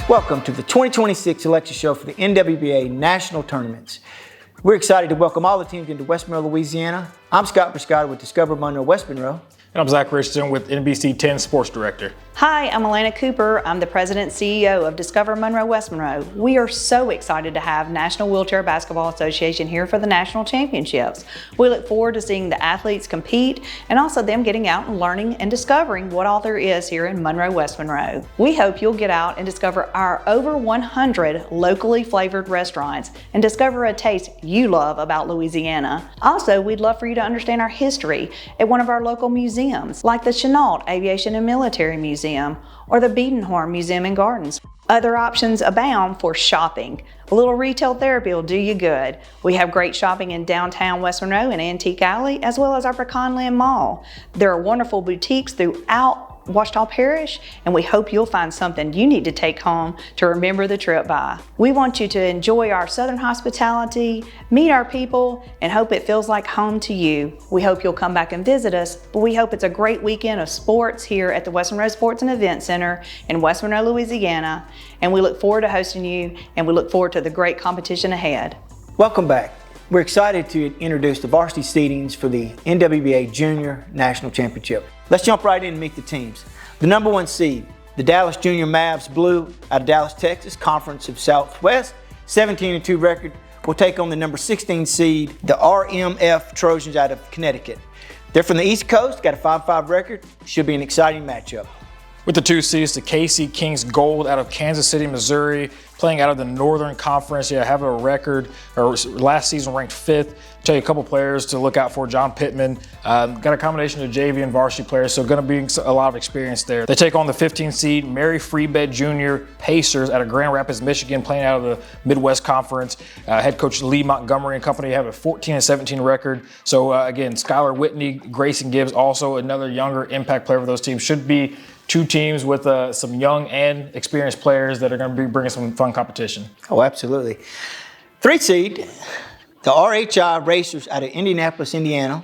Welcome to the 2026 selection show for the NWBA National Tournaments. We're excited to welcome all the teams into West Monroe, Louisiana. I'm Scott Prescott with Discover Monroe-West Monroe. And I'm Zach Richardson with NBC 10 Sports Director. Hi, I'm Alana Cooper. I'm the President and CEO of Discover Monroe-West Monroe. We are so excited to have National Wheelchair Basketball Association here for the National Championships. We look forward to seeing the athletes compete and also them getting out and learning and discovering what all there is here in Monroe-West Monroe. We hope you'll get out and discover our over 100 locally flavored restaurants and discover a taste you love about Louisiana. Also, we'd love for you to understand our history at one of our local museums, like the Chenault Aviation and Military Museum or the Biedenhorn Museum and Gardens. Other options abound for shopping. A little retail therapy will do you good. We have great shopping in downtown West Monroe and Antique Alley, as well as our Pecanland Mall. There are wonderful boutiques throughout Ouachita Parish, and we hope you'll find something you need to take home to remember the trip by. We want you to enjoy our Southern hospitality, meet our people, and hope it feels like home to you. We hope you'll come back and visit us, but we hope it's a great weekend of sports here at the West Monroe Sports and Event Center in West Monroe, Louisiana, and we look forward to hosting you, and we look forward to the great competition ahead. Welcome back. We're excited to introduce the varsity seedings for the NWBA Junior National Championship. Let's jump right in and meet the teams. The number one seed, the Dallas Junior Mavs Blue out of Dallas, Texas, Conference of Southwest, 17-2 record, will take on the number 16 seed, the RMF Trojans out of Connecticut. They're from the East Coast, got a 5-5 record. Should be an exciting matchup. With the two seeds, the KC Kings Gold out of Kansas City, Missouri, playing out of the Northern Conference. Have a record, or last season ranked 5th. Tell you a couple players to look out for. John Pittman, got a combination of JV and varsity players, so going to be a lot of experience there. They take on the 15 seed Mary Freebed Jr. Pacers out of Grand Rapids, Michigan, playing out of the Midwest Conference. Head coach Lee Montgomery and company have a 14-17 record. So again, Skylar Whitney, Grayson Gibbs, also another younger impact player for those teams. Should be two teams with some young and experienced players that are going to be bringing some fun competition. Oh, absolutely. 3 seed, the RHI Racers out of Indianapolis, Indiana.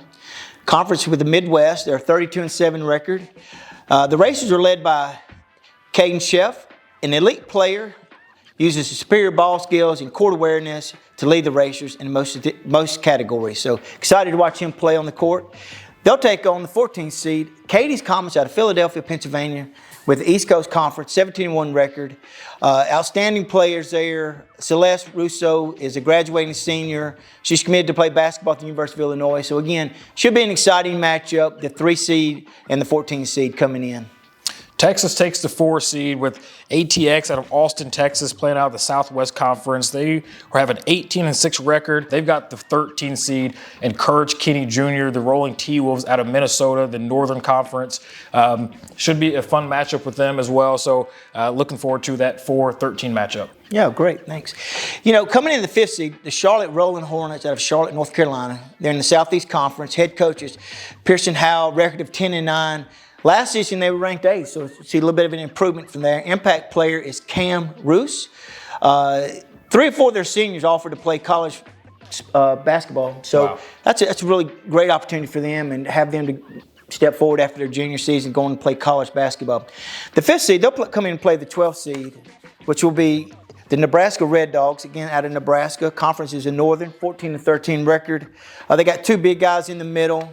Conference with the Midwest. They're a 32-7 record. The Racers are led by Caden Sheff, an elite player, uses superior ball skills and court awareness to lead the Racers in most categories. So excited to watch him play on the court. They'll take on the 14th seed, Katie's Comets out of Philadelphia, Pennsylvania, with the East Coast Conference, 17-1 record. Outstanding players there. Celeste Russo is a graduating senior. She's committed to play basketball at the University of Illinois. So again, should be an exciting matchup, the 3 seed and the 14 seed coming in. Texas takes the 4 seed with ATX out of Austin, Texas, playing out of the Southwest Conference. They have an 18-6 record. They've got the 13 seed and Courage Kinney Jr., the Rolling T-Wolves out of Minnesota, the Northern Conference. Should be a fun matchup with them as well. So looking forward to that 4-13 matchup. Yeah, great, thanks. Coming in the 5th seed, the Charlotte Rolling Hornets out of Charlotte, North Carolina. They're in the Southeast Conference. Head coaches Pearson Howell, record of 10-9. Last season, they were ranked 8th, so see a little bit of an improvement from there. Impact player is Cam Roos. 3 or 4 of their seniors offered to play college basketball. So wow. That's a really great opportunity for them and have them to step forward after their junior season, going to play college basketball. The 5th seed, they'll come in and play the 12th seed, which will be the Nebraska Red Dogs, again, out of Nebraska. Conference is in Northern, 14-13 record. They got 2 big guys in the middle,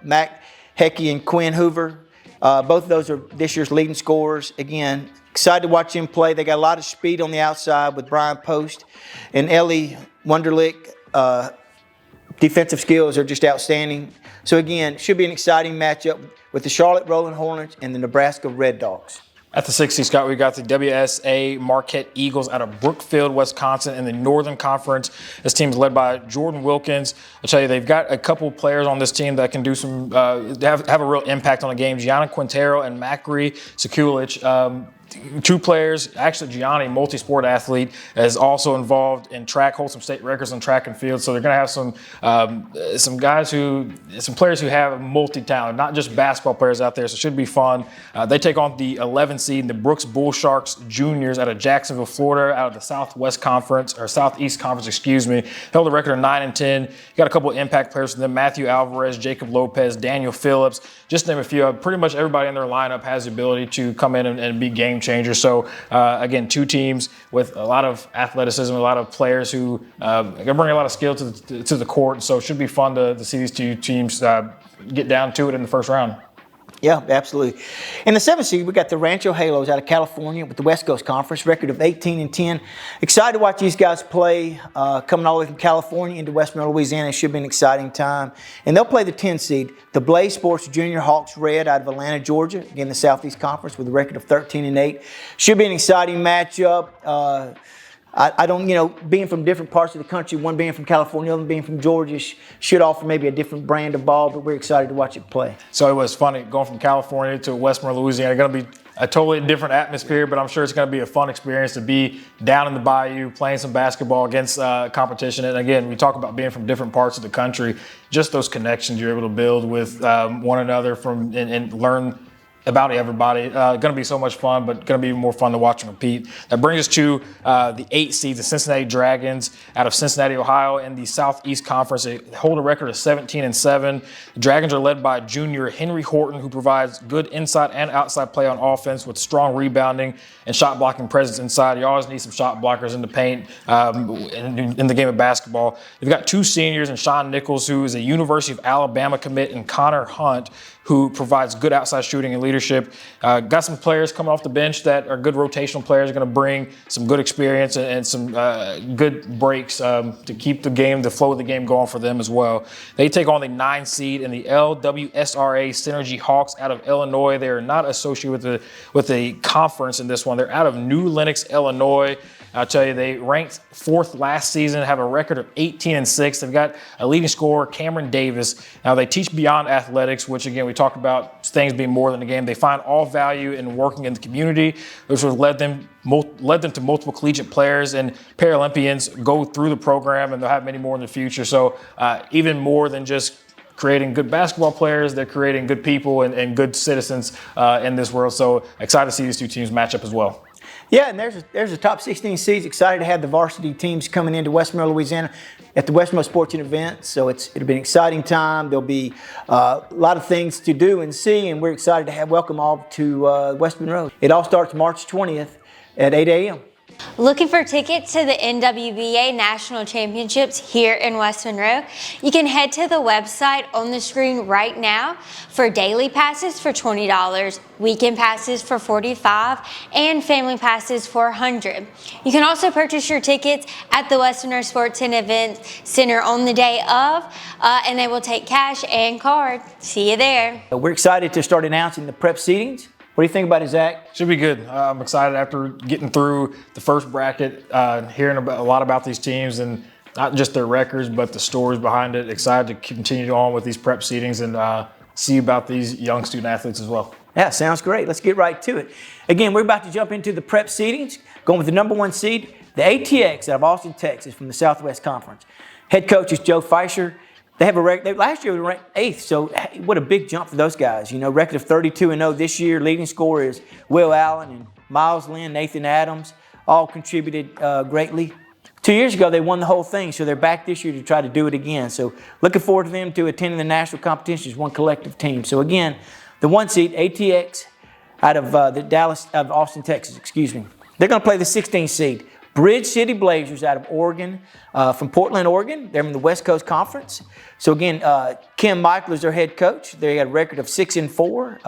Mac Hecky and Quinn Hoover. Both of those are this year's leading scorers. Again, excited to watch him play. They got a lot of speed on the outside with Brian Post and Ellie Wunderlich. Defensive skills are just outstanding. So again, should be an exciting matchup with the Charlotte Rolling Hornets and the Nebraska Red Dogs. At the 6th seed, Scott, we got the WSA Marquette Eagles out of Brookfield, Wisconsin, in the Northern Conference. This team is led by Jordan Wilkins. I'll tell you, they've got a couple players on this team that can do some have a real impact on the game. Gianna Quintero and Macri Sekulic. 2 players, actually Gianni, multi-sport athlete, is also involved in track, holds some state records on track and field. So they're going to have some players who have multi-talent, not just basketball players out there. So it should be fun. They take on the 11th seed, the Brooks Bull Sharks Juniors out of Jacksonville, Florida, out of the Southeast Conference, excuse me. Held a record of 9-10. You got a couple of impact players from them: Matthew Alvarez, Jacob Lopez, Daniel Phillips. Just to name a few. Pretty much everybody in their lineup has the ability to come in and be game changer. So again, two teams with a lot of athleticism, a lot of players who bring a lot of skill to the court. So it should be fun to see these two teams get down to it in the first round. Yeah, absolutely. In the 7th seed, we got the Rancho Halos out of California with the West Coast Conference, record of 18-10. Excited to watch these guys play, coming all the way from California into West Monroe, Louisiana. It should be an exciting time. And they'll play the 10th seed, the Blaze Sports Junior Hawks Red out of Atlanta, Georgia, again the Southeast Conference with a record of 13-8. Should be an exciting matchup. I don't, being from different parts of the country, one being from California, other being from Georgia, should offer maybe a different brand of ball, but we're excited to watch it play. So it was funny going from California to West Monroe, Louisiana. Going to be a totally different atmosphere, but I'm sure it's going to be a fun experience to be down in the bayou playing some basketball against competition. And again, we talk about being from different parts of the country, just those connections you're able to build with one another and learn about everybody. Going to be so much fun, but going to be more fun to watch and compete. That brings us to the 8th seed, the Cincinnati Dragons out of Cincinnati, Ohio, in the Southeast Conference. They hold a record of 17-7. The Dragons are led by junior Henry Horton, who provides good inside and outside play on offense with strong rebounding and shot blocking presence inside. You always need some shot blockers in the paint in the game of basketball. They've got two seniors, and Sean Nichols, who is a University of Alabama commit, and Connor Hunt, who provides good outside shooting and leadership. Got some players coming off the bench that are good rotational players, going to bring some good experience and some good breaks to keep the flow of the game going for them as well. They take on the 9th seed in the LWSRA Synergy Hawks out of Illinois. They are not associated with the conference in this one. They're out of New Lenox, Illinois. I'll tell you, they ranked 4th last season, have a record of 18-6. They've got a leading scorer, Cameron Davis. Now, they teach beyond athletics, which, again, we talked about things being more than a game. They find all value in working in the community, which has led them to multiple collegiate players, and Paralympians go through the program, and they'll have many more in the future. So even more than just creating good basketball players, they're creating good people and good citizens in this world. So excited to see these two teams match up as well. Yeah, and there's the top 16 seeds. Excited to have the varsity teams coming into West Monroe, Louisiana at the West Monroe Sporting Event. So it'll be an exciting time. There'll be a lot of things to do and see, and we're excited to welcome all to West Monroe. It all starts March 20th at 8 a.m. Looking for tickets to the NWBA National Championships here in West Monroe? You can head to the website on the screen right now for daily passes for $20, weekend passes for $45, and family passes for $100. You can also purchase your tickets at the West Monroe Sports and Events Center on the day of, and they will take cash and card. See you there. We're excited to start announcing the prep seedings. What do you think about it, Zach? Should be good. I'm excited after getting through the first bracket, hearing a lot about these teams and not just their records, but the stories behind it. Excited to continue on with these prep seedings and see about these young student athletes as well. Yeah, sounds great. Let's get right to it. Again, we're about to jump into the prep seedings, going with the number 1 seed, the ATX out of Austin, Texas, from the Southwest Conference. Head coach is Joe Fisher. They have last year they were ranked 8th, so what a big jump for those guys. Record of 32-0 this year. Leading scorer is Will Allen and Miles Lynn, Nathan Adams, all contributed greatly. 2 years ago, they won the whole thing, so they're back this year to try to do it again. So looking forward to them to attending the national competition as one collective team. So again, the 1 seed, ATX, out of Austin, Texas, They're going to play the 16th seed, Bridge City Blazers out of Oregon, from Portland, Oregon. They're in the West Coast Conference. So again, Kim Michael is their head coach. They got a record of 6-4.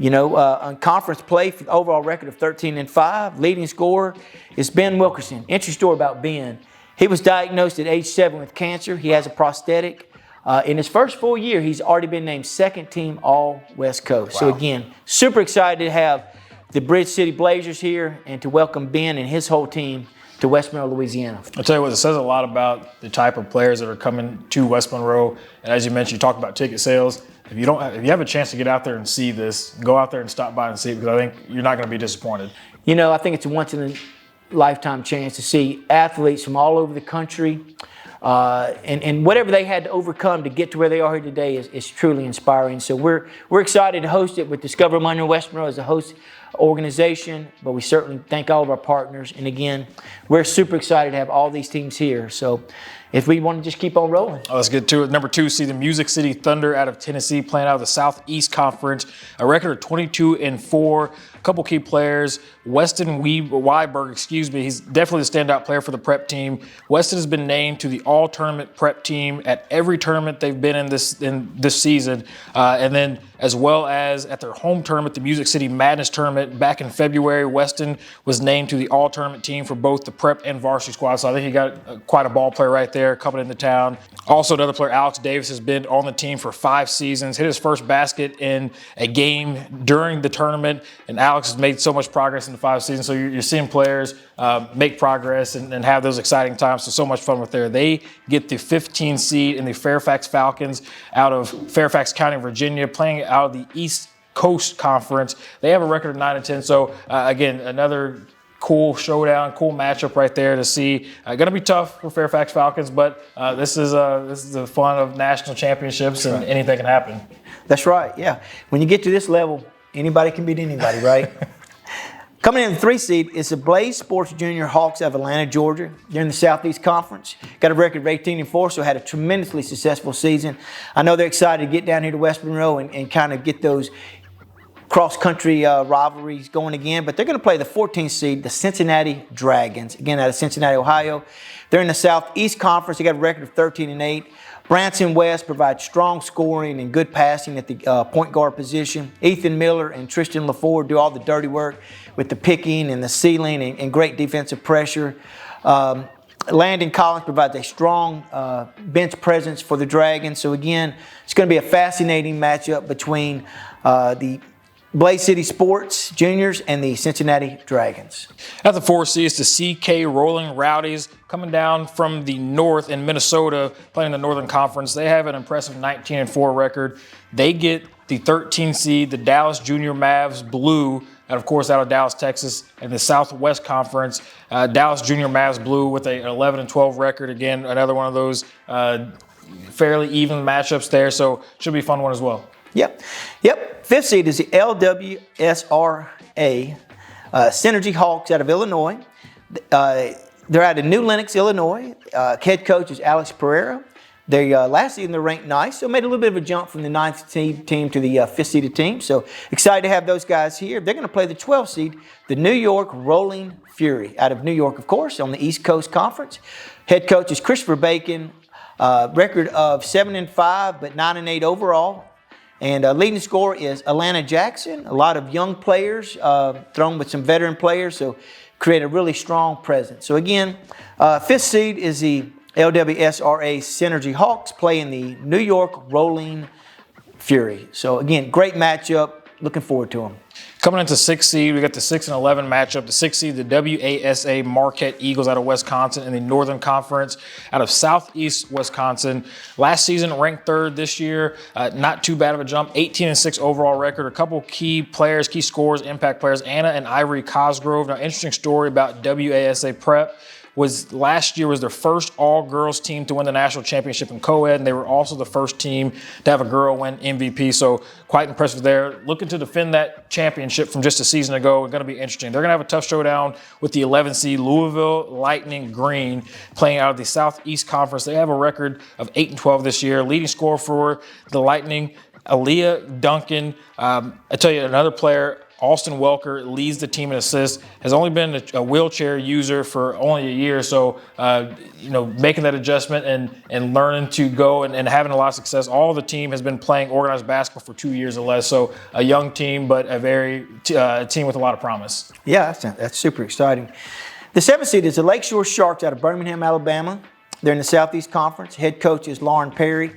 On conference play, overall record of 13-5. Leading scorer is Ben Wilkerson. Interesting story about Ben. He was diagnosed at age 7 with cancer. He has a prosthetic. In his first full year, he's already been named 2nd team All West Coast. Wow. So again, super excited to have the Bridge City Blazers here and to welcome Ben and his whole team to West Monroe, Louisiana. I'll tell you what, it says a lot about the type of players that are coming to West Monroe. And as you mentioned, you talked about ticket sales. If you have a chance to get out there and see this, go out there and stop by and see it, because I think you're not going to be disappointed. I think it's a once-in-a-lifetime chance to see athletes from all over the country. And whatever they had to overcome to get to where they are here today is truly inspiring. So we're excited to host it with Discover Monroe-West Monroe as a host organization, but we certainly thank all of our partners. And again, we're super excited to have all these teams here. So if we want to just keep on rolling. Oh, let's get to it. Number 2 seed, the Music City Thunder out of Tennessee, playing out of the Southeast Conference. A record of 22-4. A couple key players. Weston Weiberg, he's definitely the standout player for the prep team. Weston has been named to the all-tournament prep team at every tournament they've been in this season, and then as well as at their home tournament, the Music City Madness tournament back in February. Weston was named to the all-tournament team for both the prep and varsity squad, so I think he got quite a ball player right there coming into town. Also, another player, Alex Davis, has been on the team for 5 seasons, hit his first basket in a game during the tournament, and Alex has made so much progress in the 5 seasons. So you're seeing players make progress and have those exciting times. So much fun with there. They get the 15 seed in the Fairfax Falcons out of Fairfax County, Virginia, playing out of the East Coast Conference. They have a record of 9-10. So again, another cool showdown, cool matchup right there to see. Going to be tough for Fairfax Falcons, but this is the fun of national championships, and anything can happen. That's right. Yeah. When you get to this level, anybody can beat anybody, right? Coming in the 3 seed is the Blaze Sports Junior Hawks of Atlanta, Georgia. They're in the Southeast Conference. Got a record of 18-4, so had a tremendously successful season. I know they're excited to get down here to West Monroe and kind of get those cross-country rivalries going again. But they're going to play the 14th seed, the Cincinnati Dragons, again out of Cincinnati, Ohio. They're in the Southeast Conference. They got a record of 13-8. Branson West provides strong scoring and good passing at the point guard position. Ethan Miller and Tristan LaFord do all the dirty work with the picking and the sealing and great defensive pressure. Landon Collins provides a strong bench presence for the Dragons. So again, it's going to be a fascinating matchup between the Blaze City Sports Juniors and the Cincinnati Dragons. At the 4 seed is the CK Rolling Rowdies, coming down from the north in Minnesota, playing in the Northern Conference. They have an impressive 19-4 record. They get the 13 seed, the Dallas Junior Mavs Blue, and of course out of Dallas, Texas, in the Southwest Conference. Dallas Junior Mavs Blue with an 11-12 record. Again, another one of those fairly even matchups there, so should be a fun one as well. Yep. 5th seed is the LWSRA Synergy Hawks out of Illinois. They're out of New Lenox, Illinois. Head coach is Alex Pereira. They last season they're ranked nice, so made a little bit of a jump from the 9th seed team to the 5th seeded team. So excited to have those guys here. They're going to play the 12th seed, the New York Rolling Fury out of New York, of course, on the East Coast Conference. Head coach is Christopher Bacon. Record of 7-5, but 9-8 overall. And leading scorer is Alana Jackson. A lot of young players thrown with some veteran players, so create a really strong presence. So again, 5th seed is the LWSRA Synergy Hawks playing the New York Rolling Fury. So again, great matchup. Looking forward to them. Coming into 6th seed, we got the 6-11 matchup. The 6th seed, the WASA Marquette Eagles out of Wisconsin in the Northern Conference, out of Southeast Wisconsin. Last season, ranked 3rd this year. Not too bad of a jump. 18-6 overall record. A couple key players, key scorers, impact players. Anna and Ivory Cosgrove. Now, interesting story about WASA Prep was last year was their first all-girls team to win the national championship in co-ed, and they were also the first team to have a girl win MVP, so quite impressive there. Looking to defend that championship from just a season ago. It's going to be interesting. They're going to have a tough showdown with the 11th seed Louisville Lightning Green playing out of the Southeast Conference. They have a record of 8-12 this year. Leading scorer for the Lightning, Aaliyah Duncan. I tell you, another player, Austin Welker, leads the team in assists, has only been a wheelchair user for only a year, so making that adjustment and learning to go and having a lot of success. All the team has been playing organized basketball for 2 years or less, so a young team, but a very team with a lot of promise. Yeah, that's super exciting. The 7th seed is the Lakeshore Sharks out of Birmingham, Alabama. They're in the Southeast Conference. Head coach is Lauren Perry.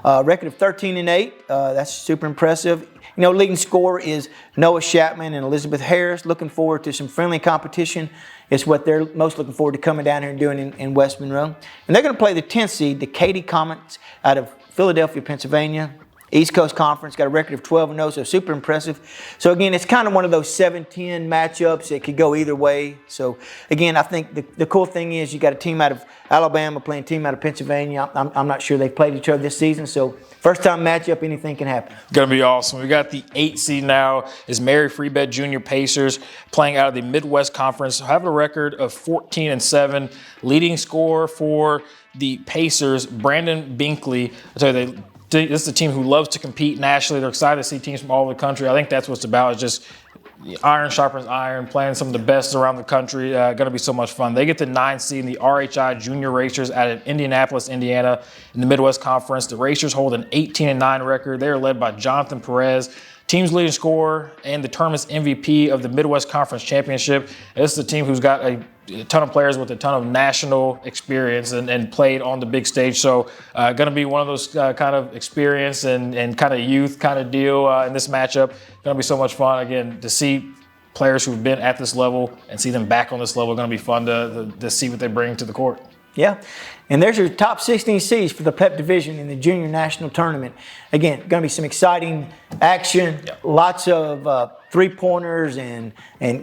Record of 13-8. That's super impressive. Leading scorer is Noah Chapman and Elizabeth Harris. Looking forward to some friendly competition. It's what they're most looking forward to coming down here and doing in West Monroe. And they're going to play the 10th seed, the Katy Comets out of Philadelphia, Pennsylvania. East Coast Conference, got a record of 12-0, so super impressive. So again, it's kind of one of those 7-10 matchups that could go either way. So again, I think the cool thing is you got a team out of Alabama playing a team out of Pennsylvania. I'm not sure they've played each other this season, so first time matchup, anything can happen. Going to be awesome. We got the 8 seed now is Mary Free Bed Junior Pacers playing out of the Midwest Conference. Have a record of 14-7. Leading scorer for the Pacers, Brandon Binkley. I tell you, this is a team who loves to compete nationally. They're excited to see teams from all over the country. I think that's what it's about, is just iron sharpens iron, playing some of the best around the country. Going to be so much fun. They get the 9 seed in the RHI Junior Racers out of Indianapolis, Indiana in the Midwest Conference. The Racers hold an 18-9 record. They are led by Jonathan Perez, team's leading scorer and the tournament's MVP of the Midwest Conference Championship. And this is a team who's got a ton of players with a ton of national experience and played on the big stage. So going to be one of those kind of experience and kind of youth kind of deal in this matchup. Going to be so much fun, again, to see players who've been at this level and see them back on this level. Going to be fun to see what they bring to the court. Yeah, and there's your top 16 seeds for the PEP division in the Junior National Tournament. Again, going to be some exciting action, lots of three-pointers and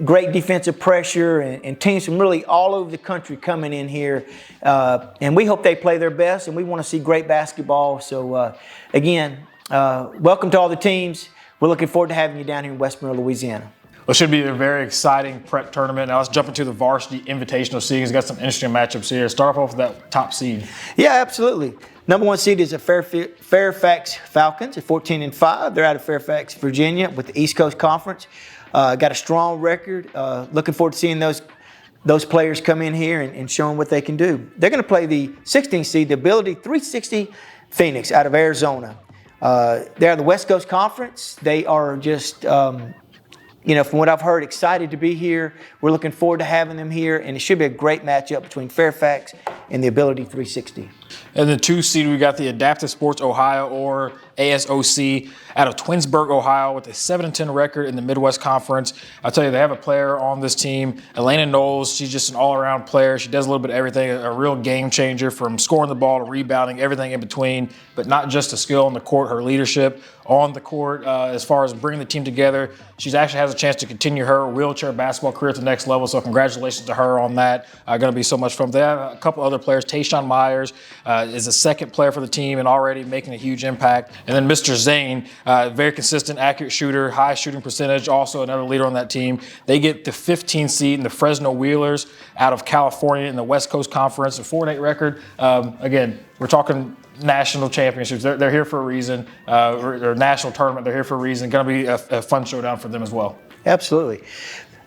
great defensive pressure and teams from really all over the country coming in here. And we hope they play their best, and we want to see great basketball. So, again, welcome to all the teams. We're looking forward to having you down here in West Monroe, Louisiana. Well, it should be a very exciting prep tournament. Now let's jump into the Varsity Invitational series. Got some interesting matchups here. Start off with that top seed. Yeah, absolutely. Number 1 seed is the Fairfax Falcons at 14-5. They're out of Fairfax, Virginia, with the East Coast Conference. Got a strong record. Looking forward to seeing those players come in here and showing what they can do. They're going to play the 16th seed, the Ability 360 Phoenix, out of Arizona. They're out of the West Coast Conference. They are just from what I've heard, excited to be here. We're looking forward to having them here, and it should be a great matchup between Fairfax and the Ability 360. And the 2 seed, we got the Adaptive Sports Ohio, or ASOC, out of Twinsburg, Ohio, with a 7-10 record in the Midwest Conference. I'll tell you, they have a player on this team, Elena Knowles. She's just an all-around player. She does a little bit of everything, a real game changer, from scoring the ball to rebounding, everything in between, but not just a skill on the court, her leadership on the court as far as bringing the team together. She actually has a chance to continue her wheelchair basketball career at the next level, so congratulations to her on that. Going to be so much fun. They have a couple other players. Tayshawn Myers is a second player for the team and already making a huge impact. And then Mr. Zane, very consistent, accurate shooter, high shooting percentage, also another leader on that team. They get the 15 seed in the Fresno Wheelers out of California in the West Coast Conference, a 4-8 record. Again, we're talking national championships. They're here for a reason, or national tournament. They're here for a reason. Going to be a fun showdown for them as well. Absolutely.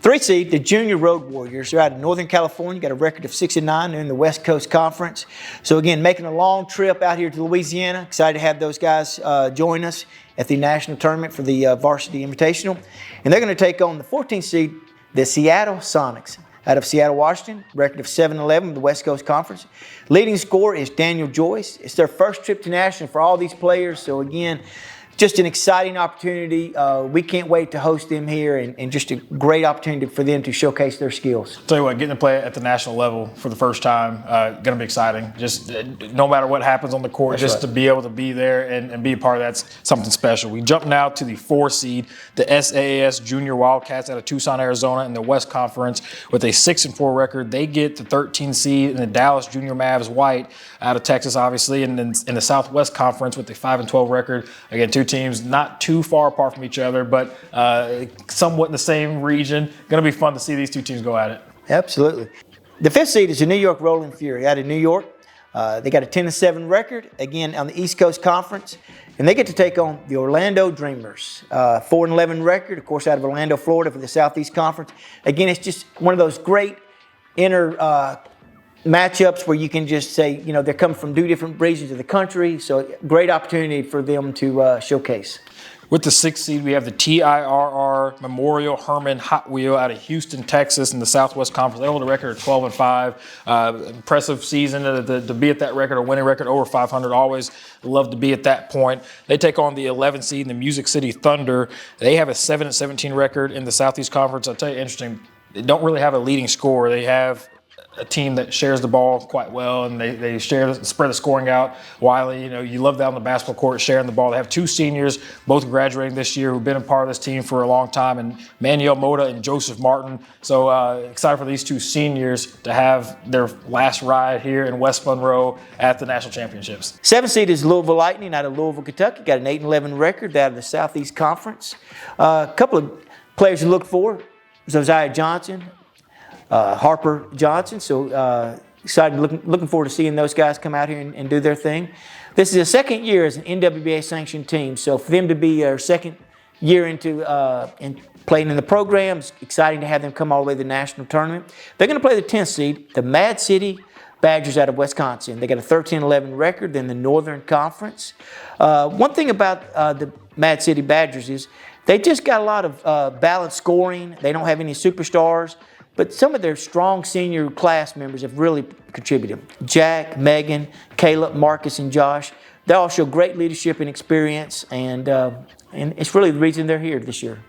3 seed, the Junior Road Warriors. They're out of Northern California, got a record of 6-9. They're in the West Coast Conference. So again, making a long trip out here to Louisiana. Excited to have those guys join us at the national tournament for the Varsity Invitational. And they're going to take on the 14th seed, the Seattle Sonics, out of Seattle, Washington, record of 7-11 in the West Coast Conference. Leading scorer is Daniel Joyce. It's their first trip to national for all these players. So again, just an exciting opportunity. We can't wait to host them here, and just a great opportunity for them to showcase their skills. Tell you what, getting to play at the national level for the first time, going to be exciting. Just no matter what happens on the court, That's just right. to be able to be there and be a part of that's something special. We jump now to the 4 seed, the SAAS Junior Wildcats out of Tucson, Arizona in the West Conference with a 6-4 record. They get the 13 seed in the Dallas Junior Mavs White out of Texas, obviously, and then in the Southwest Conference with a 5-12 record. Again, 2 teams not too far apart from each other, but somewhat in the same region. Going to be fun to see these 2 teams go at it. Absolutely. The 5th seed is the New York Rolling Fury out of New York. They got a 10-7 record, again, on the East Coast Conference. And they get to take on the Orlando Dreamers. 4-11 record, of course, out of Orlando, Florida for the Southeast Conference. Again, it's just one of those great inner matchups where you can just say, they're coming from 2 different regions of the country. So great opportunity for them to showcase. With the 6th seed, we have the TIRR Memorial Herman Hot Wheel out of Houston, Texas in the Southwest Conference. They hold a record of 12-5. Impressive season to be at that record, a winning record over 500. Always love to be at that point. They take on the 11th seed in the Music City Thunder. They have a 7-17 record in the Southeast Conference. I'll tell you, interesting. They don't really have a leading scorer. They have a team that shares the ball quite well, and they spread the scoring out widely. You love that on the basketball court, sharing the ball. They have 2 seniors, both graduating this year, who've been a part of this team for a long time, and Manuel Mota and Joseph Martin. So excited for these 2 seniors to have their last ride here in West Monroe at the national championships. 7th seed is Louisville Lightning out of Louisville, Kentucky. Got an 8-11 record out of the Southeast Conference. A couple of players to look for: Josiah Johnson, Harper Johnson. So excited, looking forward to seeing those guys come out here and do their thing. This is the second year as an NWBA sanctioned team. So for them to be our second year into playing in the program, it's exciting to have them come all the way to the national tournament. They're going to play the 10th seed, the Mad City Badgers out of Wisconsin. They got a 13-11 record in the Northern Conference. One thing about the Mad City Badgers is they just got a lot of balanced scoring. They don't have any superstars. But some of their strong senior class members have really contributed. Jack, Megan, Caleb, Marcus, and Josh. They all show great leadership and experience, and it's really the reason they're here this year.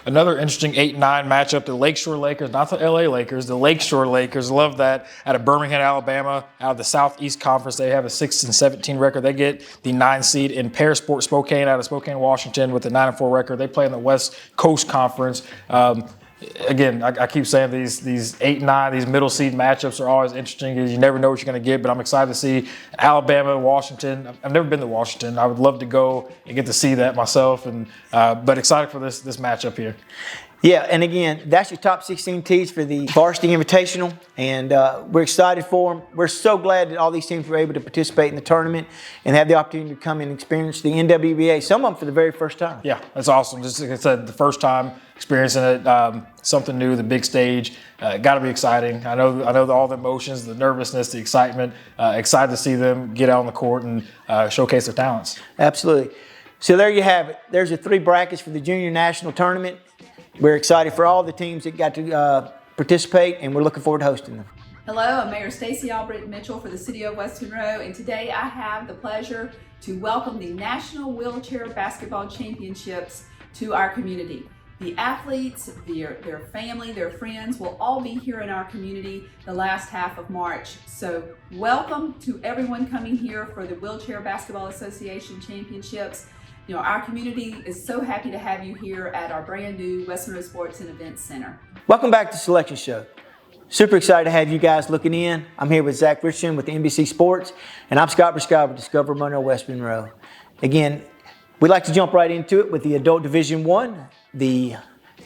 Another interesting 8-9 matchup, the Lakeshore Lakers, not the LA Lakers, the Lakeshore Lakers. Love that. Out of Birmingham, Alabama, out of the Southeast Conference, they have a 6-17 record. They get the 9 seed in Parasport Spokane out of Spokane, Washington with a 9-4 record. They play in the West Coast Conference. Again, I keep saying these 8-9, these middle seed matchups are always interesting because you never know what you're going to get. But I'm excited to see Alabama, Washington. I've never been to Washington. I would love to go and get to see that myself. But excited for this matchup here. Yeah, and again, that's your top 16 teams for the Varsity Invitational, and we're excited for them. We're so glad that all these teams were able to participate in the tournament and have the opportunity to come and experience the NWBA, some of them for the very first time. Yeah, that's awesome. Just like I said, the first time experiencing it, something new, the big stage, got to be exciting. I know all the emotions, the nervousness, the excitement. Excited to see them get out on the court and showcase their talents. Absolutely. So there you have it. There's the 3 brackets for the Junior National Tournament. We're excited for all the teams that got to participate, and we're looking forward to hosting them. Hello, I'm Mayor Stacey Albrecht Mitchell for the City of West Monroe, and today I have the pleasure to welcome the National Wheelchair Basketball Championships to our community. The athletes, their family, their friends will all be here in our community the last half of March. So welcome to everyone coming here for the Wheelchair Basketball Association Championships. Our community is so happy to have you here at our brand new West Monroe Sports and Events Center. Welcome back to Selection Show. Super excited to have you guys looking in. I'm here with Zach Richardson with the NBC Sports, and I'm Scott Briscoe with Discover Monroe-West Monroe. Again, we'd like to jump right into it with the Adult Division I, the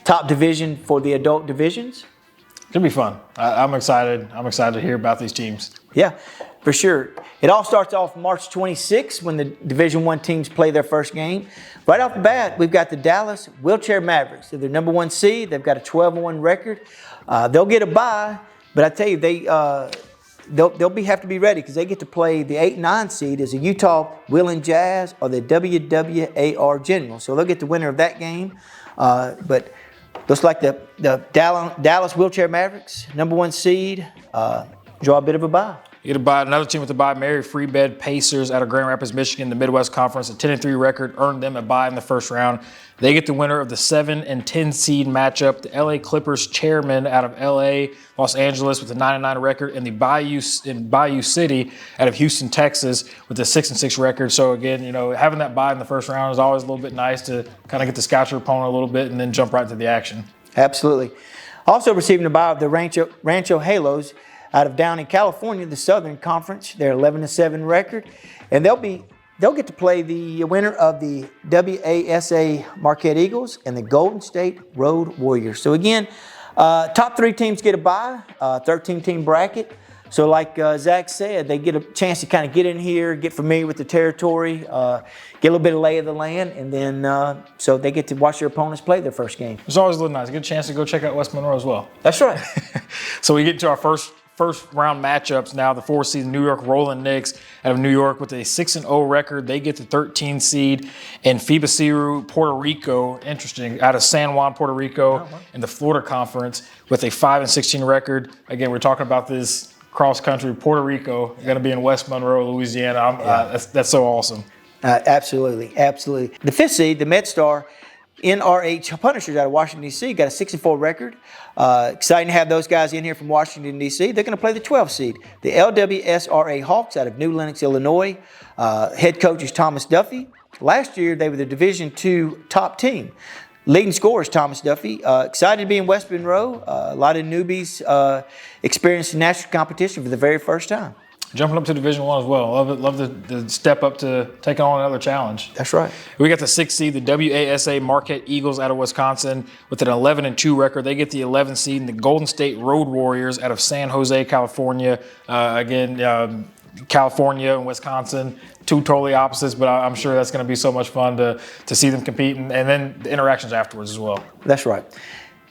top division for the adult divisions. It's going to be fun. I'm excited. I'm excited to hear about these teams. Yeah, for sure. It all starts off March 26th when the Division I teams play their first game. Right off the bat, we've got the Dallas Wheelchair Mavericks. They're the number 1 seed. They've got a 12-1 record. They'll get a bye, but I tell you, they'll have to be ready because they get to play the 8-9 seed as the Utah Wheeling Jazz or the WWAR General. So they'll get the winner of that game. But looks like the Dallas Wheelchair Mavericks, number 1 seed, draw a bit of a bye. You get a bye. Another team with a bye, Mary Free Bed Pacers out of Grand Rapids, Michigan, the Midwest Conference, a 10-3 record, earned them a bye in the first round. They get the winner of the 7 and 10 seed matchup. The LA Clippers chairman out of LA, Los Angeles with a 9-9 record, and the Bayou City out of Houston, Texas with a 6-6 record. So again, having that bye in the first round is always a little bit nice to kind of get to scout your opponent a little bit and then jump right into the action. Absolutely. Also receiving the bye of the Rancho Halos out of down in California, the Southern Conference. They're 11-7 record, and they'll get to play the winner of the WASA Marquette Eagles and the Golden State Road Warriors. So again, top 3 teams get a bye, 13-team bracket. So like Zach said, they get a chance to kind of get in here, get familiar with the territory, get a little bit of lay of the land, and then so they get to watch their opponents play their first game. It's always a little nice. Get a chance to go check out West Monroe as well. That's right. So we get to our first round matchups now. The 4-seed New York Rolling Knicks out of New York with a 6-0 record. They get the 13 seed in Fibasiru, Puerto Rico. Interesting. Out of San Juan, Puerto Rico in the Florida Conference with a 5-16 record. Again, we're talking about this cross country. Puerto Rico going to be in West Monroe, Louisiana. That's so awesome. Absolutely. The 5th seed, the MedStar, NRH Punishers out of Washington, D.C. got a 6-4 record. Exciting to have those guys in here from Washington, D.C. They're going to play the 12th seed. The LWSRA Hawks out of New Lenox, Illinois. Head coach is Thomas Duffy. Last year, they were the Division II top team. Leading scorer is Thomas Duffy. Excited to be in West Monroe. A lot of newbies experiencing national competition for the very first time. Jumping up to Division I as well. Love the step up to taking on another challenge. That's right. We got the 6th seed, the WASA Marquette Eagles out of Wisconsin with an 11-2 record. They get the 11th seed, and the Golden State Road Warriors out of San Jose, California. California and Wisconsin, two totally opposites, but I'm sure that's going to be so much fun to see them compete, and then the interactions afterwards as well. That's right.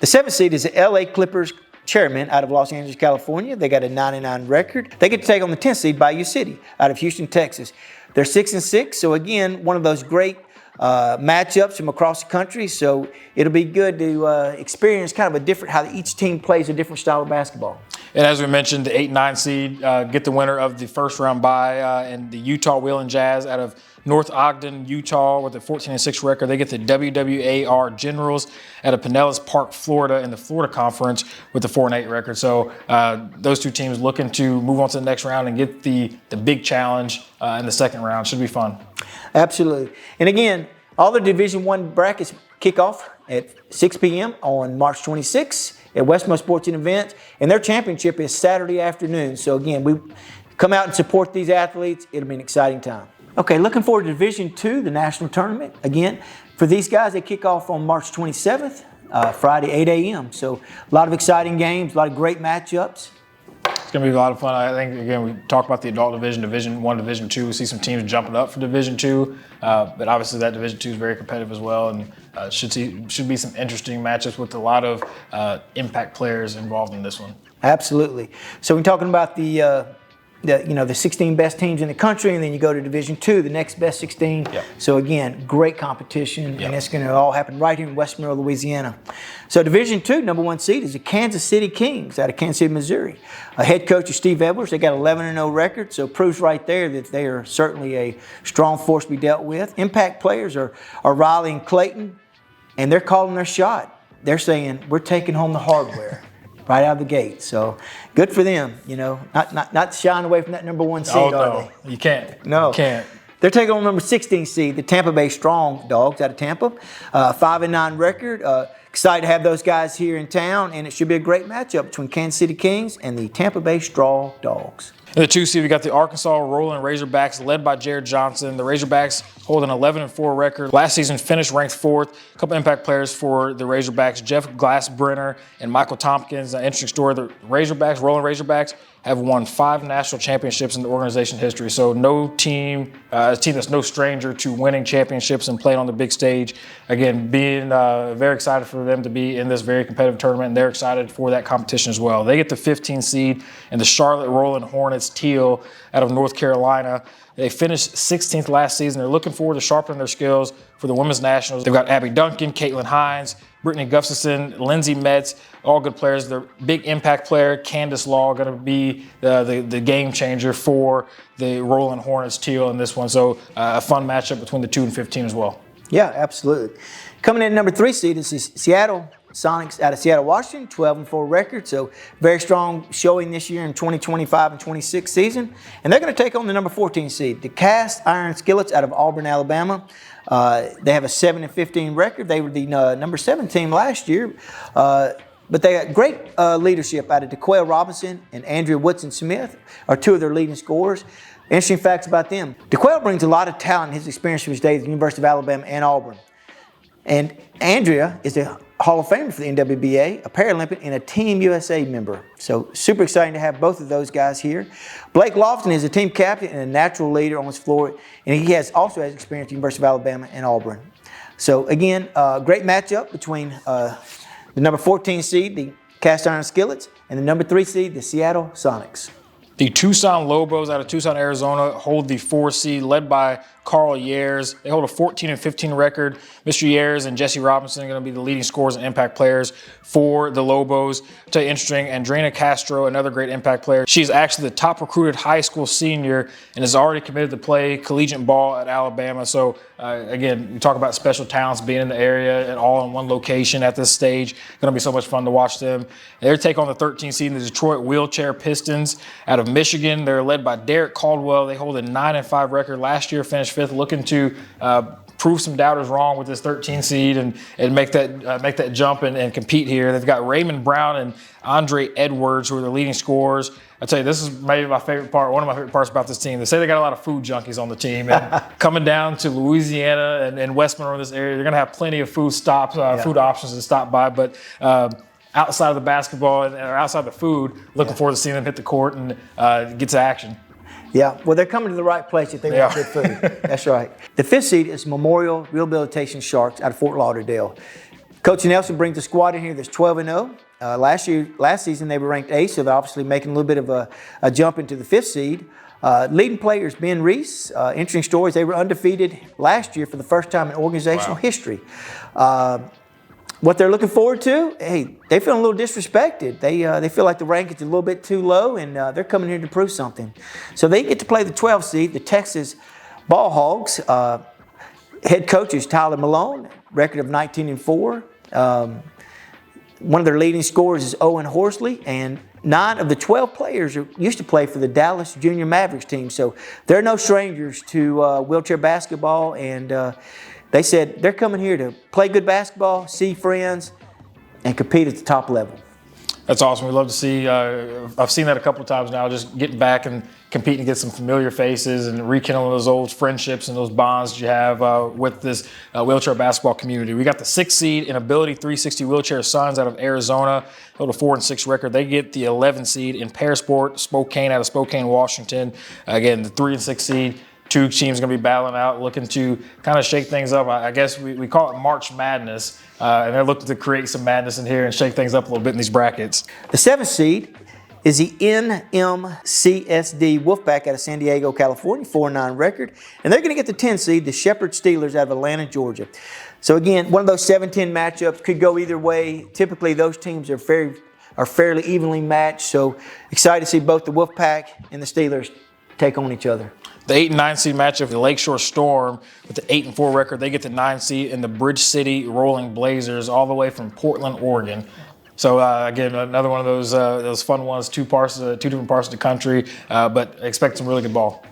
The 7th seed is the LA Clippers Chairman out of Los Angeles, California. They got a 99 record. They get to take on the 10th seed, Bayou City, out of Houston, Texas. They're 6-6, so again, one of those great matchups from across the country. So it'll be good to experience kind of how each team plays a different style of basketball. And as we mentioned, the 8-9 seed get the winner of the first round bye, and the Utah Wheeling Jazz out of North Ogden, Utah, with a 14-6 record. They get the WWAR Generals out of Pinellas Park, Florida, in the Florida Conference with a 4-8 record. So those two teams looking to move on to the next round and get the big challenge in the second round. Should be fun. Absolutely. And again, all the Division I brackets kick off at 6 p.m. on March 26th at Westmo Sports and Events, and their championship is Saturday afternoon. So again, we come out and support these athletes. It'll be an exciting time. Okay, looking forward to Division II, the national tournament. Again, for these guys, they kick off on March 27th, Friday, 8 a.m. So a lot of exciting games, a lot of great matchups. It's going to be a lot of fun. I think, again, we talk about the adult division, Division I, Division II. We see some teams jumping up for Division II, but obviously that Division II is very competitive as well, and should be some interesting matchups with a lot of impact players involved in this one. Absolutely. So we're talking about the 16 best teams in the country, and then you go to Division II, the next best 16. Yep. So again, great competition, and it's going to all happen right here in West Monroe, Louisiana. So Division II, number 1 seed is the Kansas City Kings out of Kansas City, Missouri. Head coach is Steve Edwards. They got 11-0 record, so proves right there that they are certainly a strong force to be dealt with. Impact players are Riley and Clayton, and they're calling their shot. They're saying, we're taking home the hardware. Right out of the gate. So good for them, not shying away from that number 1 seed, are they? You can't. No. You can't. They're taking on number 16 seed, the Tampa Bay Strong Dogs out of Tampa. 5-9 record. Excited to have those guys here in town, and it should be a great matchup between Kansas City Kings and the Tampa Bay Strong Dogs. In the 2 seed, we got the Arkansas Rolling Razorbacks, led by Jared Johnson. The Razorbacks hold an 11-4 record. Last season finished ranked 4th. A couple impact players for the Razorbacks, Jeff Glassbrenner and Michael Tompkins. An interesting story, the Razorbacks, Rolling Razorbacks, have won 5 national championships in the organization history. So no team, a team that's no stranger to winning championships and playing on the big stage. Again, being very excited for them to be in this very competitive tournament, and they're excited for that competition as well. They get the 15 seed, and the Charlotte Rolling Hornets Teal out of North Carolina. They finished 16th last season. They're looking forward to sharpening their skills for the women's nationals. They've got Abby Duncan, Caitlin Hines, Brittany Gustafson, Lindsay Metz, all good players. Their big impact player, Candace Law, going to be the game changer for the Rolling Hornets Teal in this one. So a fun matchup between the 2 and 15 as well. Yeah, absolutely. Coming in at number 3 seed is the Seattle Sonics out of Seattle, Washington, 12-4 record. So very strong showing this year in 2025 and 26 season. And they're going to take on the number 14 seed, the Cast Iron Skillets out of Auburn, Alabama. They have a 7-15 record. They were the number 7 team last year. But they got great leadership out of DeQuail Robinson and Andrea Woodson-Smith are 2 of their leading scorers. Interesting facts about them. DeQuail brings a lot of talent and his experience from his days at the University of Alabama and Auburn. And Andrea is a Hall of Famer for the NWBA, a Paralympian, and a Team USA member. So super exciting to have both of those guys here. Blake Lofton is a team captain and a natural leader on his floor, and he also has experience at the University of Alabama and Auburn. So again, great matchup between the number 14 seed, the Cast Iron Skillets, and the number 3 seed, the Seattle Sonics. The Tucson Lobos out of Tucson, Arizona hold the 4 seed, led by Carl Years. They hold a 14-15 record. Mr. Years and Jesse Robinson are going to be the leading scorers and impact players for the Lobos. I'll tell you interesting, Andrina Castro, another great impact player. She's actually the top recruited high school senior and is already committed to play collegiate ball at Alabama. So again, you talk about special talents being in the area and all in one location at this stage. Going to be so much fun to watch them. They take on the 13th seed, the Detroit Wheelchair Pistons out of Michigan. They're led by Derek Caldwell. They hold a 9-5 record. Last year finished 5th, looking to prove some doubters wrong with this 13 seed and make that jump and compete here. They've got Raymond Brown and Andre Edwards, who are the leading scorers. I tell you, this is maybe my favorite part, one of my favorite parts about this team. They say they got a lot of food junkies on the team. And coming down to Louisiana and West Monroe in this area, they're going to have plenty of food stops, food options to stop by. But outside of the basketball or outside the food, looking forward to seeing them hit the court and get to action. Yeah, well, they're coming to the right place if they want good food. That's right. The 5th seed is Memorial Rehabilitation Sharks out of Fort Lauderdale. Coach Nelson brings a squad in here that's 12-0. Last season they were ranked 8th, so they're obviously making a little bit of a jump into the 5th seed. Leading players, Ben Reese. Interesting stories. They were undefeated last year for the first time in organizational history. What they're looking forward to, hey, they feel a little disrespected. They feel like the rankings are a little bit too low, and they're coming here to prove something. So they get to play the 12th seed, the Texas Ball Hogs. Head coach is Tyler Malone, record of 19-4. One of their leading scorers is Owen Horsley, and 9 of the 12 players used to play for the Dallas Junior Mavericks team. So they're no strangers to wheelchair basketball, and they said they're coming here to play good basketball, see friends, and compete at the top level. That's awesome. We love to see. I've seen that a couple of times now, just getting back and competing against some familiar faces and rekindling those old friendships and those bonds that you have with this wheelchair basketball community. We got the 6th seed in Ability 360 Wheelchair Sons out of Arizona. Hold a 4-6 record. They get the 11th seed in Parasport Spokane out of Spokane, Washington. Again, the 3-6 seed. 2 teams going to be battling out, looking to kind of shake things up. I guess we call it March Madness, and they're looking to create some madness in here and shake things up a little bit in these brackets. The 7th seed is the NMCSD Wolfpack out of San Diego, California, 4-9 record. And they're going to get the 10th seed, the Shepherd Steelers out of Atlanta, Georgia. So again, one of those 7-10 matchups could go either way. Typically, those teams are fairly evenly matched. So excited to see both the Wolfpack and the Steelers take on each other. The 8 and 9 seed matchup, the Lakeshore Storm with the 8-4 record, they get the 9 seed in the Bridge City Rolling Blazers, all the way from Portland, Oregon. So again, another one of those fun ones, 2 different parts of the country, but expect some really good ball.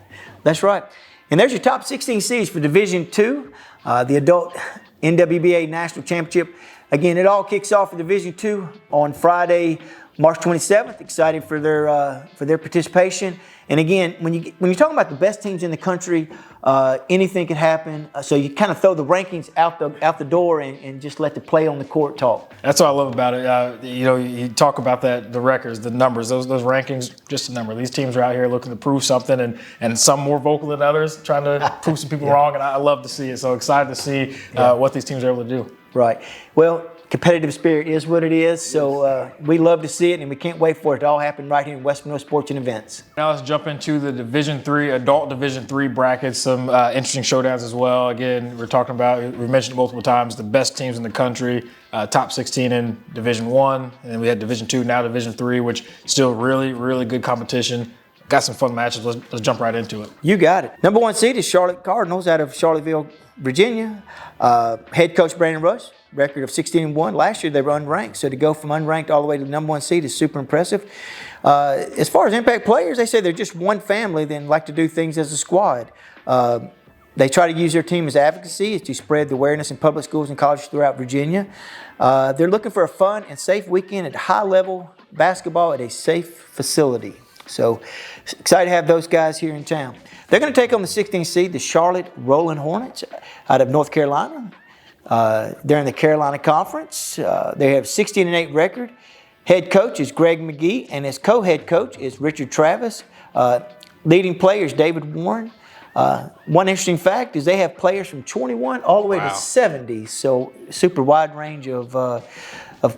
That's right. And there's your top 16 seeds for Division II, the Adult NWBA National Championship. Again, it all kicks off for Division II on Friday, March 27th. Excited for their participation. And again, when you're talking about the best teams in the country, anything can happen. So you kind of throw the rankings out the door and just let the play on the court talk. That's what I love about it. You talk about the records, the numbers, those rankings, just a number. These teams are out here looking to prove something, and some more vocal than others, trying to prove some people wrong. And I love to see it. So excited to see what these teams are able to do. Right. Well, competitive spirit is what it is, so we love to see it, and we can't wait for it to all happen right here in West Monroe Sports and Events. Now let's jump into the Division III, Adult Division III brackets, some interesting showdowns as well. Again, we're talking about, we've mentioned it multiple times, the best teams in the country, top 16 in Division I, and then we had Division II, now Division III, which still really, really good competition. Got some fun matches. Let's jump right into it. You got it. Number 1 seed is Charlotte Cardinals out of Charlottesville, Virginia. Head coach Brandon Rush, record of 16-1. Last year they were unranked, so to go from unranked all the way to the number 1 seed is super impressive. As far as impact players, they say they're just one family that like to do things as a squad. They try to use their team as advocacy to spread the awareness in public schools and colleges throughout Virginia. They're looking for a fun and safe weekend at high-level basketball at a safe facility. So excited to have those guys here in town. They're going to take on the 16th seed, the Charlotte Rolling Hornets out of North Carolina. They're in the Carolina Conference. They have 16-8 record. Head coach is Greg McGee, and his co-head coach is Richard Travis. Leading players David Warren. One interesting fact is they have players from 21 all the way to 70, so super wide range of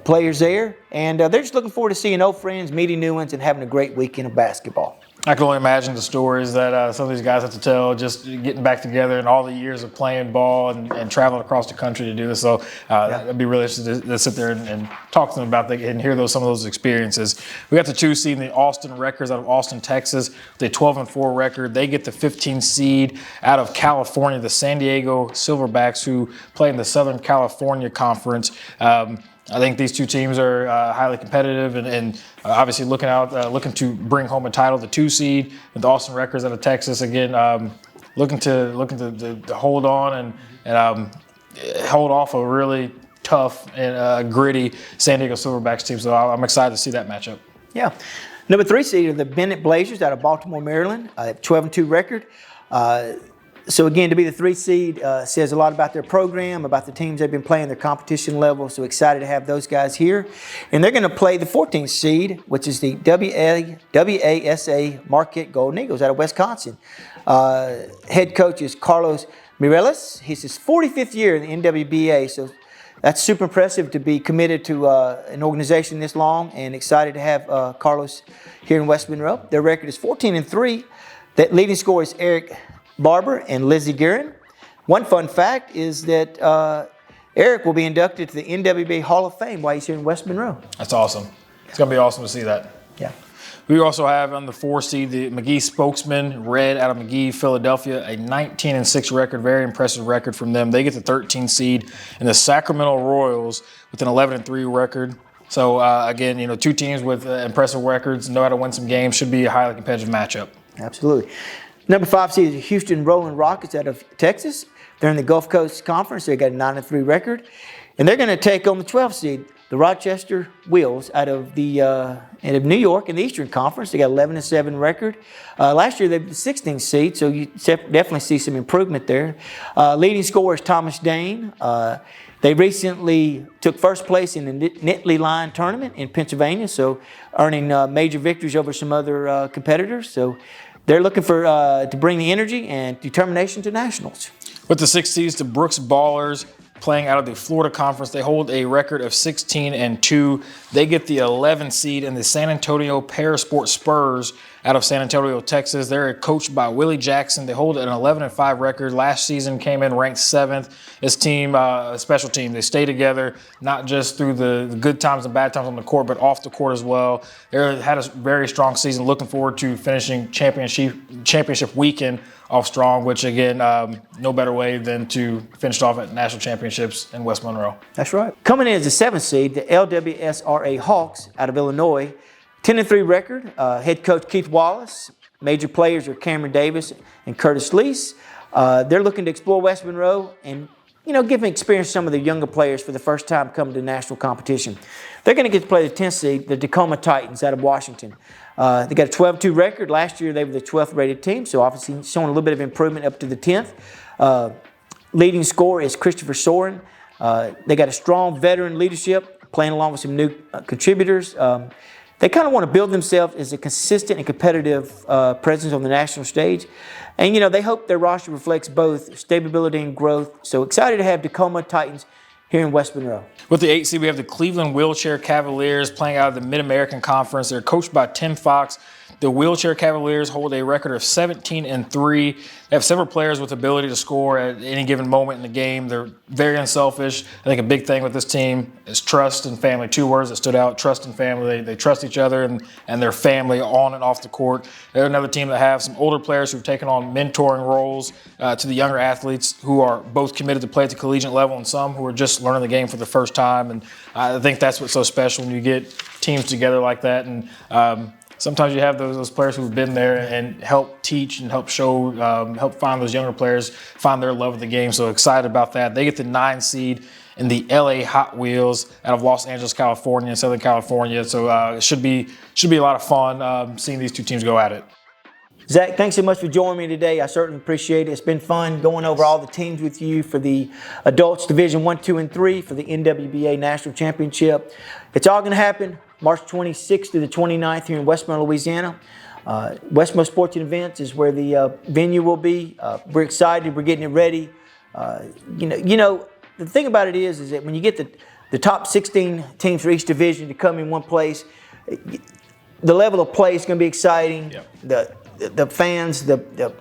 players there. And they're just looking forward to seeing old friends, meeting new ones, and having a great weekend of basketball. I can only imagine the stories that some of these guys have to tell, just getting back together and all the years of playing ball and traveling across the country to do this. So I'd be really interested to sit there and talk to them about that and hear some of those experiences. We got the 2 seed in the Austin Wreckers out of Austin, Texas, with a 12-4 record. They get the 15 seed out of California, the San Diego Silverbacks, who play in the Southern California Conference. I think these 2 teams are highly competitive and obviously looking to bring home a title. The 2 seed with the Austin Wreckers out of Texas, again, looking to hold on and hold off a really tough and gritty San Diego Silverbacks team. So I'm excited to see that matchup. Yeah. Number 3 seed are the Bennett Blazers out of Baltimore, Maryland, 12-2 record. So again, to be the 3 seed says a lot about their program, about the teams they've been playing, their competition level. So excited to have those guys here. And they're going to play the 14th seed, which is the WASA Marquette Golden Eagles out of Wisconsin. Head coach is Carlos Mireles. He's his 45th year in the NWBA. So that's super impressive to be committed to an organization this long, and excited to have Carlos here in West Monroe. Their record is 14-3. That leading scorer is Eric Barber and Lizzie Guerin. One fun fact is that Eric will be inducted to the NWBA Hall of Fame while he's here in West Monroe. That's awesome. It's going to be awesome to see that. Yeah. We also have on the 4 seed the McGee Spokesman, Red out of McGee, Philadelphia, a 19-6 record, very impressive record from them. They get the 13 seed, and the Sacramento Royals with an 11-3 record. So again, 2 teams with impressive records, know how to win some games, should be a highly competitive matchup. Absolutely. Number 5 seed is the Houston Rolling Rockets out of Texas. They're in the Gulf Coast Conference. They got a 9-3 record, and they're going to take on the 12th seed, the Rochester Wheels out of New York in the Eastern Conference. They got 11-7 record. Last year they were the 16th seed, so you definitely see some improvement there. Leading scorer is Thomas Dane. They recently took first place in the Nittany Lion tournament in Pennsylvania, so earning major victories over some other competitors. So they're looking for to bring the energy and determination to nationals. With the 6 seeds, the Brooks Ballers playing out of the Florida Conference. They hold a record of 16-2. They get the 11 seed in the San Antonio Parasport Spurs out of San Antonio, Texas. They're coached by Willie Jackson. They hold an 11-5 record. Last season came in ranked 7th. This team, a special team. They stay together, not just through the good times and bad times on the court, but off the court as well. They had a very strong season. Looking forward to finishing championship weekend off strong, which again, no better way than to finish off at national championships in West Monroe. That's right. Coming in as the 7th seed, the LWSRA Hawks out of Illinois, 10-3 record. Head coach Keith Wallace. Major players are Cameron Davis and Curtis Lease. They're looking to explore West Monroe and give experience to some of the younger players for the first time coming to national competition. They're going to get to play the 10th seed, the Tacoma Titans out of Washington. They got a 12-2 record. Last year they were the 12th rated team, so obviously showing a little bit of improvement up to the 10th. Leading scorer is Christopher Soren. They got a strong veteran leadership, playing along with some new contributors. They kind of want to build themselves as a consistent and competitive presence on the national stage. And, they hope their roster reflects both stability and growth. So excited to have Tacoma Titans here in West Monroe. With the 8 seed, we have the Cleveland Wheelchair Cavaliers playing out of the Mid-American Conference. They're coached by Tim Fox. The Wheelchair Cavaliers hold a record of 17-3. They have several players with ability to score at any given moment in the game. They're very unselfish. I think a big thing with this team is trust and family. 2 words that stood out: trust and family. They trust each other and their family on and off the court. They're another team that have some older players who've taken on mentoring roles to the younger athletes who are both committed to play at the collegiate level and some who are just learning the game for the first time. And I think that's what's so special when you get teams together like that. And sometimes you have those players who've been there and help teach and help show, help find those younger players, find their love of the game. So excited about that. They get the 9 seed in the LA Hot Wheels out of Los Angeles, California, and Southern California. So it should be a lot of fun seeing these 2 teams go at it. Zach, thanks so much for joining me today. I certainly appreciate it. It's been fun going over all the teams with you for the Adults Division 1, 2, and 3 for the NWBA National Championship. It's all going to happen March 26th through the 29th here in West Monroe, Louisiana. West Monroe Sporting Events is where the venue will be. We're excited. We're getting it ready. The thing about it is that when you get the top 16 teams for each division to come in one place, the level of play is going to be exciting. Yep. The fans, the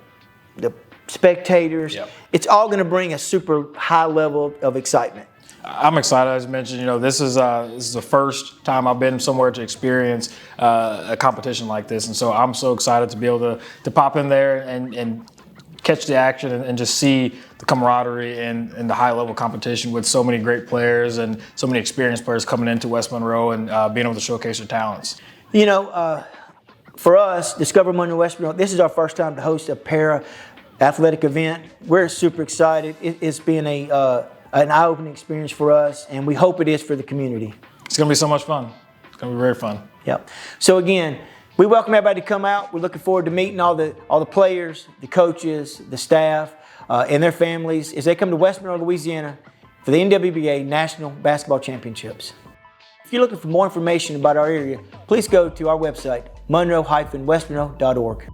spectators, Yep. it's all going to bring a super high level of excitement. I'm excited, as mentioned. You know, this is the first time I've been somewhere to experience a competition like this, and so I'm so excited to be able to pop in there and catch the action and just see the camaraderie and the high level competition with so many great players and so many experienced players coming into West Monroe and being able to showcase their talents. You know, for us, Discover Monroe-West Monroe, this is our first time to host a para-athletic event. We're super excited. It's been an eye-opening experience for us, and we hope it is for the community. It's going to be so much fun. It's going to be very fun. Yep. So again, we welcome everybody to come out. We're looking forward to meeting all the players, the coaches, the staff, and their families as they come to West Monroe, Louisiana for the NWBA National Basketball Championships. If you're looking for more information about our area, please go to our website, monroe-westmonroe.org.